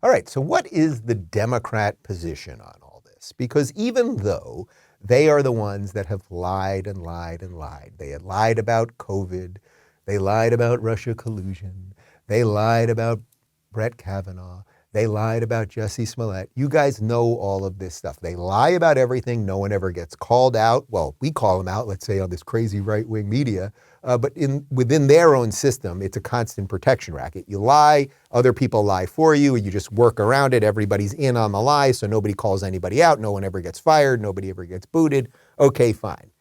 All right, so what is the Democrat position on all this? Because even though they are the ones that have lied and lied and lied, they had lied about COVID, they lied about Russia collusion, they lied about Brett Kavanaugh, they lied about Jussie Smollett. You guys know all of this stuff. They lie about everything. No one ever gets called out. Well, we call them out, let's say, on this crazy right-wing media. But within their own system, it's a constant protection racket. You lie, other people lie for you, and you just work around it. Everybody's in on the lie, so nobody calls anybody out. No one ever gets fired. Nobody ever gets booted. Okay, fine.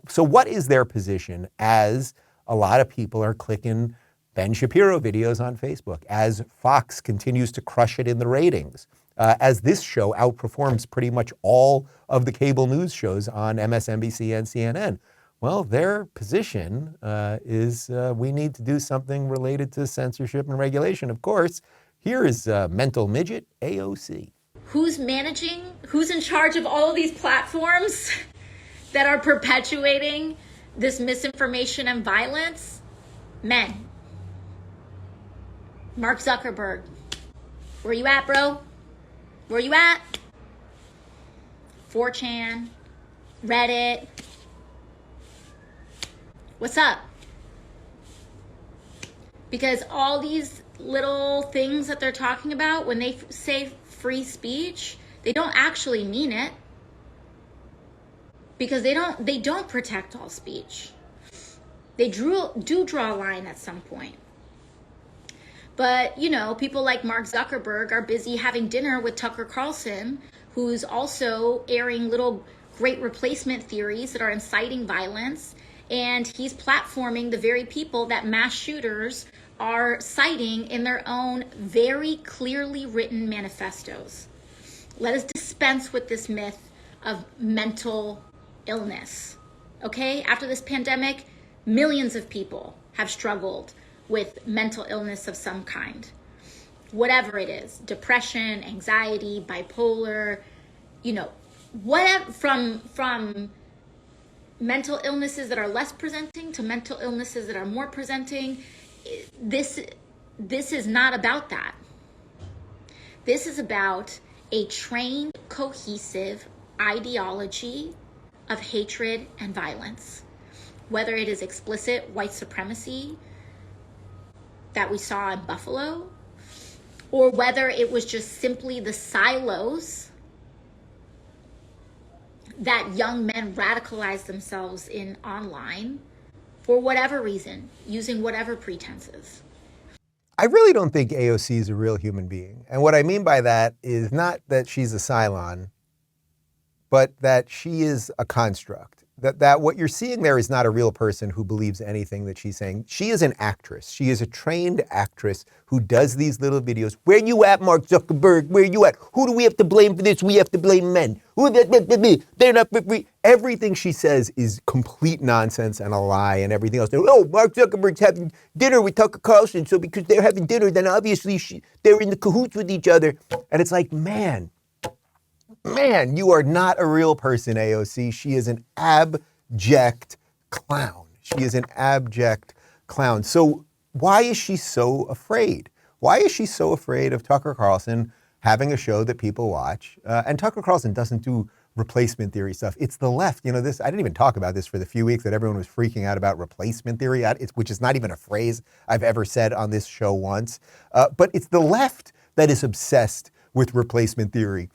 So what is their position as a lot of people are clicking Ben Shapiro videos on Facebook, as Fox continues to crush it in the ratings, as this show outperforms pretty much all of the cable news shows on MSNBC and CNN? Well, their position is we need to do something related to censorship and regulation. Of course, here is mental midget AOC. Who's managing? Who's in charge of all of these platforms that are perpetuating this misinformation and violence? Men. Mark Zuckerberg. Where you at, bro? Where you at? 4chan, Reddit. What's up? Because all these little things that they're talking about, when they say free speech, they don't actually mean it. Because they don't protect all speech. They do draw a line at some point. But, you know, people like Mark Zuckerberg are busy having dinner with Tucker Carlson, who's also airing little great replacement theories that are inciting violence. And he's platforming the very people that mass shooters are citing in their own very clearly written manifestos. Let us dispense with this myth of mental illness. Okay? After this pandemic, millions of people have struggled with mental illness of some kind. Whatever it is, depression, anxiety, bipolar, you know, whatever, from mental illnesses that are less presenting to mental illnesses that are more presenting. This is not about that. This is about a trained, cohesive ideology of hatred and violence. Whether it is explicit white supremacy that we saw in Buffalo, or whether it was just simply the silos that young men radicalize themselves in online for whatever reason, using whatever pretenses. I really don't think AOC is a real human being. And what I mean by that is not that she's a Cylon, but that she is a construct. That what you're seeing there is not a real person who believes anything that she's saying. She is an actress. She is a trained actress who does these little videos. Where you at, Mark Zuckerberg? Where you at? Who do we have to blame for this? We have to blame men. They're not free. Everything she says is complete nonsense and a lie and everything else. Oh, Mark Zuckerberg's having dinner with Tucker Carlson, so because they're having dinner, then obviously they're in the cahoots with each other. And it's like, man, you are not a real person, AOC. She is an abject clown. She is an abject clown. So why is she so afraid? Why is she so afraid of Tucker Carlson having a show that people watch? And Tucker Carlson doesn't do replacement theory stuff. It's the left. You know, this, I didn't even talk about this for the few weeks that everyone was freaking out about replacement theory, which is not even a phrase I've ever said on this show once. But it's the left that is obsessed with replacement theory.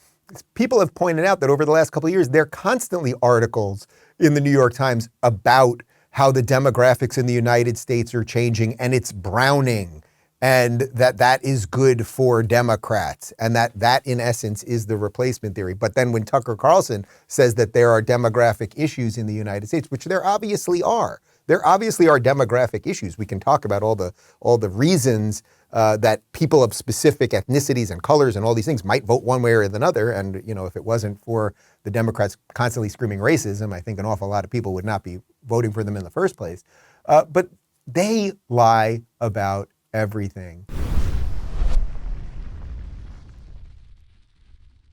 People have pointed out that over the last couple of years, there are constantly articles in the New York Times about how the demographics in the United States are changing and it's browning, and that is good for Democrats, and that in essence is the replacement theory. But then when Tucker Carlson says that there are demographic issues in the United States, which there obviously are, demographic issues. We can talk about all the reasons that people of specific ethnicities and colors and all these things might vote one way or another. And, you know, if it wasn't for the Democrats constantly screaming racism, I think an awful lot of people would not be voting for them in the first place. But they lie about everything.